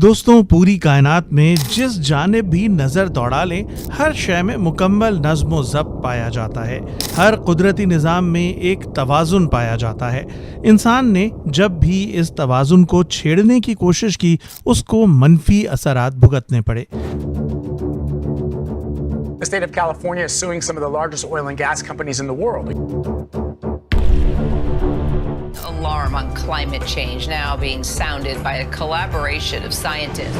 दोस्तों, पूरी कायनात में जिस जानिब भी नज़र दौड़ा लें, हर शय में मुकम्मल नज़्म व ज़ब्त पाया जाता है। हर कुदरती निज़ाम में एक तवाज़ुन पाया जाता है। इंसान ने जब भी इस तवाज़ुन को छेड़ने की कोशिश की, उसको मनफी असरात भुगतने पड़े। The state of California is suing some of the largest oil and gas companies in the world. Alarm on climate change now being sounded by a collaboration of scientists.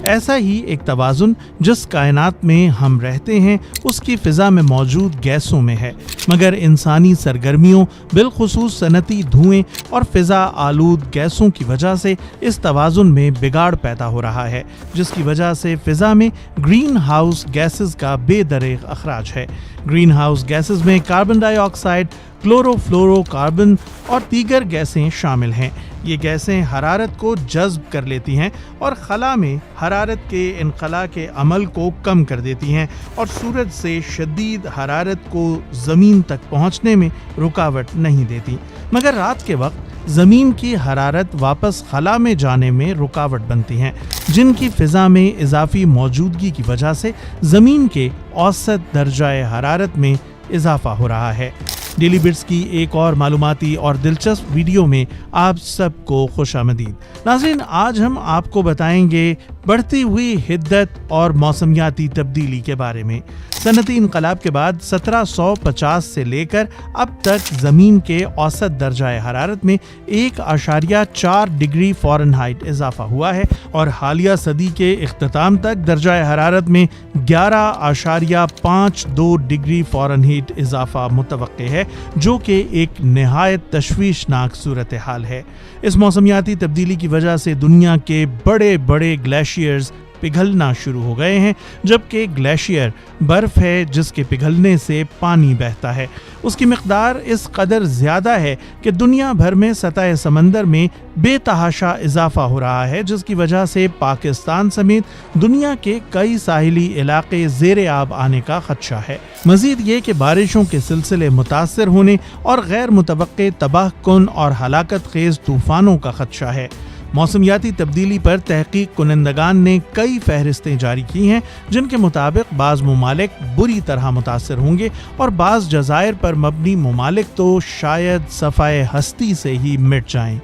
ऐसा ही एक तवाज़ुन जिस कायनात में हम रहते हैं उसकी फ़िज़ा में मौजूद गैसों में है, मगर इंसानी सरगर्मियों बिलखुसूस सनती धुएं और फ़िज़ा आलूद गैसों की वजह से इस तवाज़ुन में बिगाड़ पैदा हो रहा है, जिसकी वजह से फ़िज़ा में ग्रीन हाउस गैसेस का बेदरेग अखराज है। ग्रीन हाउस गैसेस में कार्बन डाइऑक्साइड, क्लोरोफ्लोरोकार्बन और दीगर गैसें शामिल हैं। ये गैसें हरारत को जज़्ब कर लेती हैं और खला में हरारत के इनखला के अमल को कम कर देती हैं और सूरज से शदीद हरारत को ज़मीन तक पहुंचने में रुकावट नहीं देती, मगर रात के वक्त ज़मीन की हरारत वापस खला में जाने में रुकावट बनती हैं, जिनकी फ़िज़ा में इजाफ़ी मौजूदगी की वजह से ज़मीन के औसत दर्जाए हरारत में इजाफ़ा हो रहा है। डेली बिट्स की एक और मालूमाती और दिलचस्प वीडियो में आप सबको खुशामदीद। नाज़रीन, आज हम आपको बताएंगे बढ़ती हुई हिद्दत और मौसमियाती तब्दीली के बारे में। सनती इनकलाब के बाद 1750 से लेकर अब तक ज़मीन के औसत दर्जाए हरारत में 1.4 डिग्री फ़ारेनहाइट इजाफा हुआ है और हालिया सदी के इख्तिताम तक दर्जाए हरारत में 11.52 डिग्री फ़ारेनहाइट इजाफा मुतवक्के है, जो कि एक नहायत तशवीशनाक सूरत हाल है। इस मौसमियाती तब्दीली की वजह से दुनिया के बड़े बड़े ग्लेशियर्स पिघलना शुरू हो गए हैं, जबकि ग्लेशियर बर्फ़ है जिसके पिघलने से पानी बहता है। उसकी मिक़दार इस कदर ज़्यादा है कि दुनिया भर में सतह समंदर में बेतहाशा इजाफा हो रहा है, जिसकी वजह से पाकिस्तान समेत दुनिया के कई साहिली इलाके ज़ेरे आब आने का खदशा है। मज़ीद ये कि बारिशों के सिलसिले मुतासर होने और गैर मुतवक्के तबाह कुन और हलाकत खेज़ तूफ़ानों का खदशा है। मौसमियाती तब्दीली पर तहकीक कुनंदगान ने कई फहरिस्तें जारी की हैं, जिनके मुताबिक बाज़ ममालिक बुरी तरह मुतासर होंगे और बाज़ जज़ायर पर मबनी ममालिक तो शायद सफ़ाए हस्ती से ही मिट जाएं।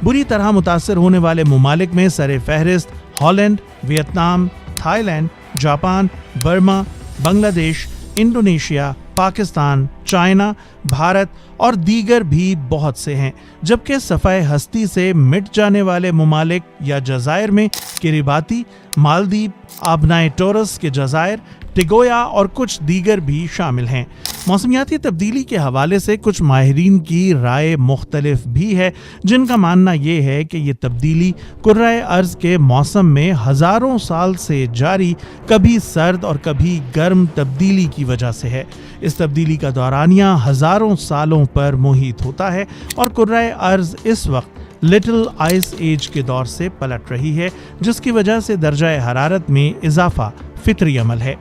बुरी तरह मुतासर होने वाले ममालिक में सरे फहरिस्त Holland, Vietnam, Thailand, Japan, Burma, Bangladesh, Indonesia, Pakistan, China, Bharat और दीगर भी बहुत से हैं, जबकि सफ़ाए हस्ती से मिट जाने वाले ममालिक या जज़ायर में किरिबाती, मालदीव, आबनाए टोरस के जज़ायर, टिगोया और कुछ दीगर भी शामिल हैं। मौसमियाती तब्दीली के हवाले से कुछ माहिरीन की राय मुख्तलिफ भी है, जिनका मानना ये है कि ये तब्दीली कुर्राए अर्ज़ के मौसम में हज़ारों साल से जारी कभी सर्द और कभी गर्म तब्दीली की वजह से है। इस तब्दीली का दौरानिया हज़ारों सालों पर मुहित होता है और कुर्राए अर्ज़ इस वक्त लिटिल आइस एज के दौर से पलट रही है, जिसकी वजह से दर्जाए हरारत में इजाफा फितरी अमल है।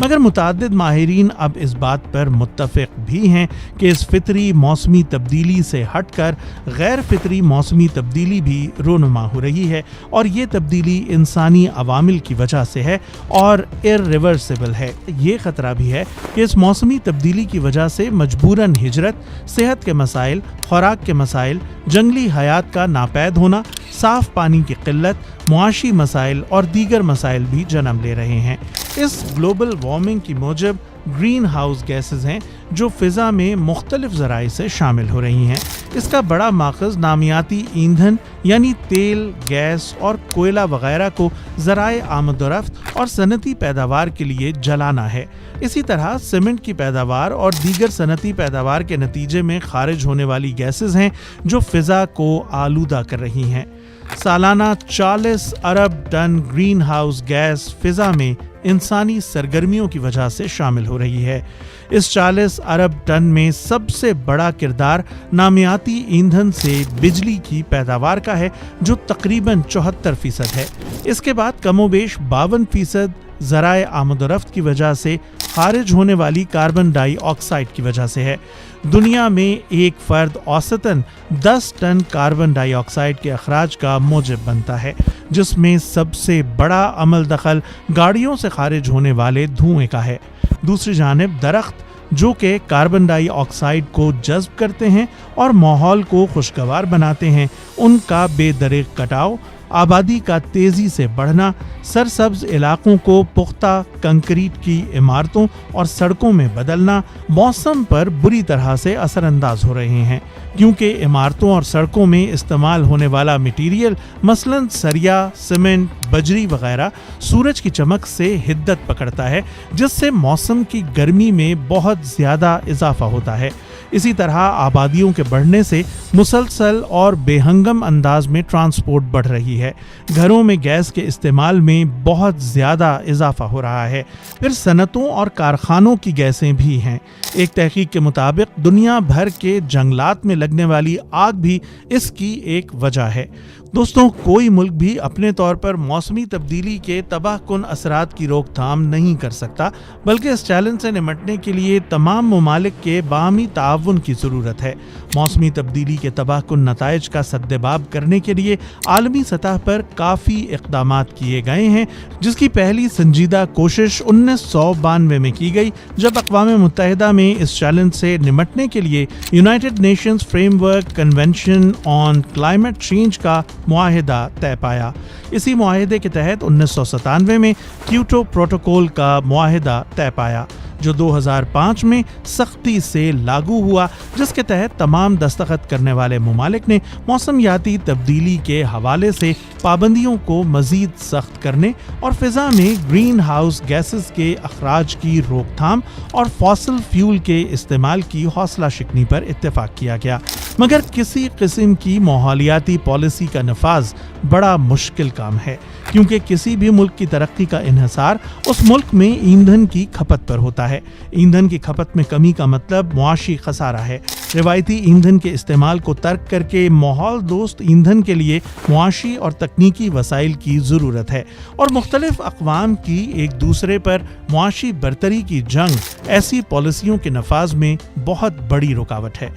मगर मुताद्दिद माहिरीन अब इस बात पर मुत्तफ़िक़ भी हैं कि इस फितरी मौसमी तब्दीली से हटकर गैर फितरी मौसमी तब्दीली भी रोनुमा हो रही है और ये तब्दीली इंसानी अवामिल की वजह से है और इर्रिवर्सिबल है। ये ख़तरा भी है कि इस मौसमी तब्दीली की वजह से मजबूरन हिजरत, सेहत के मसाइल, खुराक के मसाइल, जंगली हयात का नापैद होना, साफ़ पानी की क़िल्लत, मुआशी मसाइल और दीगर मसाइल भी जन्म ले रहे हैं। इस ग्लोबल वार्मिंग की मूजब ग्रीन हाउस गैसेस हैं जो फ़िज़ा में मुख्तलिफ ज़राए से शामिल हो रही हैं। इसका बड़ा माखज़ नामियाती ईंधन यानी तेल, गैस और कोयला वगैरह को ज़राए आमदोरफ़्त और सनती पैदावार के लिए जलाना है। इसी तरह सीमेंट की पैदावार और दीगर सनती पैदावार के नतीजे में खारिज होने वाली गैसेस हैं जो फ़िज़ा को आलूदा कर रही हैं। सालाना 40 अरब टन ग्रीन हाउस गैस फ़िज़ा में इंसानी सरगर्मियों की वजह से शामिल हो रही है। इस 40 अरब टन में सबसे बड़ा किरदार नामियाती ईंधन से बिजली की पैदावार का है, जो तकरीबन 74% है। इसके बाद कमोबेश 52% ज़राए आमदोरफ़्त की वजह से खारिज होने वाली कार्बन डाइऑक्साइड की वजह से है। दुनिया में एक फर्द औसतन 10 टन कार्बन डाइऑक्साइड के अखराज का मूजिब बनता है, जिसमें सबसे बड़ा अमल दखल गाड़ियों से खारिज होने वाले धुएं का है। दूसरी जानिब दरख्त जो कि कार्बन डाइऑक्साइड को जज्ब करते हैं और माहौल को खुशगवार बनाते हैं, उनका बेदरिग कटाव, आबादी का तेजी से बढ़ना, सरसब्ज इलाकों को पुख्ता कंक्रीट की इमारतों और सड़कों में बदलना मौसम पर बुरी तरह से असरअंदाज हो रहे हैं, क्योंकि इमारतों और सड़कों में इस्तेमाल होने वाला मटीरियल मसलन सरिया, सीमेंट, बजरी वगैरह सूरज की चमक से हिद्दत पकड़ता है, जिससे मौसम की गर्मी में बहुत ज़्यादा इजाफा होता है। इसी तरह आबादियों के बढ़ने से मुसलसल और बेहंगम अंदाज में ट्रांसपोर्ट बढ़ रही है। घरों में गैस के इस्तेमाल में बहुत ज़्यादा इजाफा हो रहा है। फिर सनतों और कारखानों की गैसें भी हैं। एक तहकीक के मुताबिक दुनिया भर के जंगलात में लगने वाली आग भी इसकी एक वजह है। दोस्तों, कोई मुल्क भी अपने तौर पर मौसमी तब्दीली के तबाहकुन असरात की रोकथाम नहीं कर सकता, बल्कि इस चैलेंज से निपटने के लिए तमाम ममालिक के बाहमी ताउन की ज़रूरत है। मौसमी तब्दीली के तबाहकुन नताइज का सद्देबाब करने के लिए आलमी सतह पर काफ़ी इक़दामात किए गए हैं, जिसकी पहली संजीदा कोशिश 1992 में की गई, जब अक़वाम मुत्तहिदा में इस चैलेंज से निपटने के लिए United Nations framework convention on climate change का मुआहिदा तय पाया। इसी मुआहिदे के तहत 1997 में क्योटो प्रोटोकॉल का मुआहिदा तय पाया, जो 2005 में सख्ती से लागू हुआ, जिसके तहत तमाम दस्तखत करने वाले ममालिक ने मौसमियाती तब्दीली के हवाले से पाबंदियों को मज़ीद सख्त करने और फ़िज़ा में ग्रीन हाउस गैसेस के अखराज की रोकथाम और फॉसिल फ्यूल के इस्तेमाल की हौसला शिकनी पर इत्तेफाक किया गया। मगर किसी किस्म की माहौलियाती पॉलिसी का नफाज बड़ा मुश्किल काम है, क्योंकि किसी भी मुल्क की तरक्की का इन्हिसार उस मुल्क में ईंधन की खपत पर होता है। ईंधन की खपत में कमी का मतलब मुआशी खसारा है। रिवायती ईंधन के इस्तेमाल को तर्क करके माहौल दोस्त ईंधन के लिए मुआशी और तकनीकी वसाइल की ज़रूरत है, और मुख्तलिफ अक़वाम की एक दूसरे पर मुआशी बरतरी की जंग ऐसी पॉलिसियों के नफाज में बहुत बड़ी रुकावट है।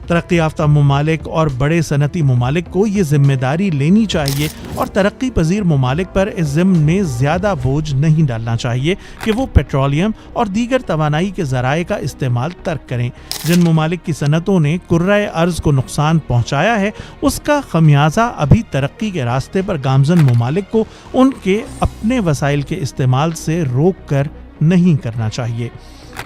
तरक्की याफ्ता ममालिक और बड़े सनती ममालिक को ये जिम्मेदारी लेनी चाहिए और तरक्की पजीर ममालिक पर इस ज़िम्न में ज़्यादा बोझ नहीं डालना चाहिए कि वो पेट्रोलियम और दीगर तवानाई के ज़राए का इस्तेमाल तर्क करें। जिन ममालिक की सनतों ने कुर्राए अर्ज़ को नुकसान पहुँचाया है, उसका खमियाजा अभी तरक्की के रास्ते पर गामजन ममालिक को उनके अपने वसाइल के इस्तेमाल से रोक कर नहीं करना चाहिए।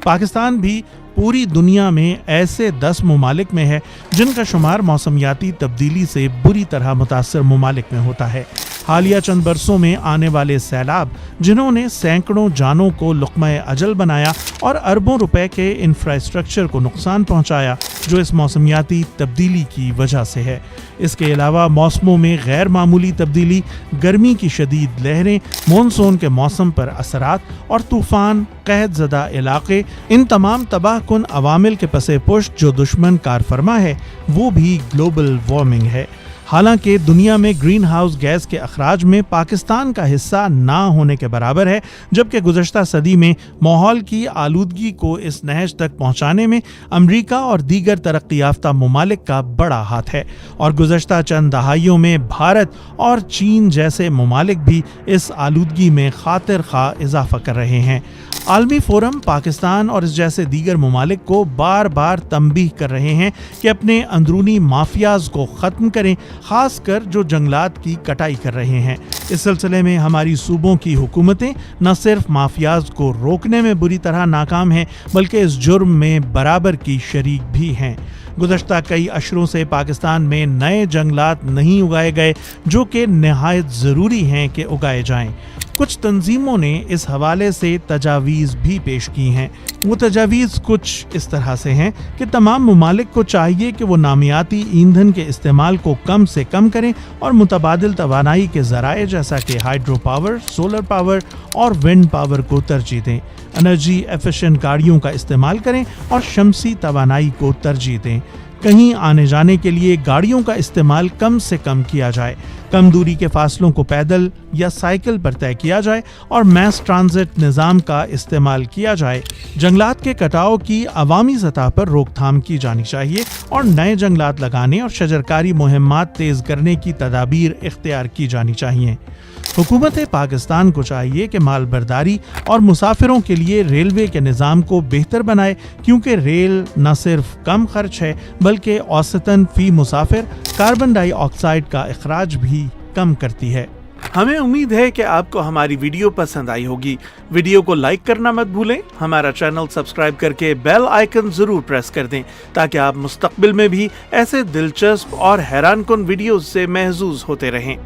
पाकिस्तान भी पूरी दुनिया में ऐसे 10 ममालिक में है जिनका शुमार मौसमियाती तब्दीली से बुरी तरह मुतासर ममालिक में होता है। हालिया चंद बरसों में आने वाले सैलाब, जिन्होंने सैकड़ों जानों को लुक़्मा-ए अजल बनाया और अरबों रुपए के इंफ्रास्ट्रक्चर को नुकसान पहुंचाया, जो इस मौसमियाती तब्दीली की वजह से है। इसके अलावा मौसमों में गैर मामूली तब्दीली, गर्मी की शदीद लहरें, मानसून के मौसम पर असरात और तूफ़ान, कहत ज़दा इलाके, इन तमाम तबाहकुन अवामिल के पसे पुष्ट जो दुश्मन कार फरमा है, वो भी ग्लोबल वार्मिंग है। हालांकि दुनिया में ग्रीन हाउस गैस के अखराज में पाकिस्तान का हिस्सा ना होने के बराबर है, जबकि गुज़श्ता सदी में माहौल की आलूदगी को इस नहज तक पहुंचाने में अमरीका और दीगर तरक्की याफ्ता ममालिक का बड़ा हाथ है, और गुज़श्ता चंद दहाइयों में भारत और चीन जैसे ममालिक भी इस आलूदगी में खातिर खा इजाफा कर रहे हैं। आलमी फोरम पाकिस्तान और इस जैसे दीगर ममालिक को बार बार तंबीह कर रहे हैं कि अपने अंदरूनी माफियाज को ख़त्म करें, ख़ासकर जो जंगलात की कटाई कर रहे हैं। इस सिलसिले में हमारी सूबों की हुकूमतें न सिर्फ माफियाज को रोकने में बुरी तरह नाकाम हैं, बल्कि इस जुर्म में बराबर की शरीक भी हैं। गुज़श्ता कई अशरों से पाकिस्तान में नए जंगलात नहीं उगाए गए, जो कि नहायत ज़रूरी हैं कि उगाए जाएं। कुछ तंजीमों ने इस हवाले से तजावीज़ भी पेश की हैं। वो तजावीज़ कुछ इस तरह से हैं कि तमाम ममालिक को चाहिए कि वो नामियाती ईंधन के इस्तेमाल को कम से कम करें और मुतबादिल तवानाई के ज़राए जैसा कि हाइड्रो पावर, सोलर पावर और विंड पावर को तरजीह दें। एनर्जी एफिशिएंट गाड़ियों का इस्तेमाल करें और शमसी तवानाई को तरजीह दें। کہیں آنے جانے کے لیے گاڑیوں کا استعمال کم سے کم کیا جائے، کم دوری کے فاصلوں کو پیدل یا سائیکل پر طے کیا جائے اور میس ٹرانزٹ نظام کا استعمال کیا جائے۔ جنگلات کے کٹاؤ کی عوامی سطح پر روک تھام کی جانی چاہیے اور نئے جنگلات لگانے اور شجرکاری مہمات تیز کرنے کی تدابیر اختیار کی جانی چاہیے۔ حکومت پاکستان کو چاہیے کہ مال برداری اور مسافروں کے لیے ریلوے کے نظام کو بہتر بنائے، کیونکہ ریل نہ صرف کم خرچ ہے بلکہ اوسطاً فی مسافر کاربن ڈائی آکسائیڈ کا اخراج بھی کم کرتی ہے۔ ہمیں امید ہے کہ آپ کو ہماری ویڈیو پسند آئی ہوگی۔ ویڈیو کو لائک کرنا مت بھولیں، ہمارا چینل سبسکرائب کر کے بیل آئیکن ضرور پریس کر دیں تاکہ آپ مستقبل میں بھی ایسے دلچسپ اور حیران کن ویڈیوز سے محظوظ ہوتے رہیں۔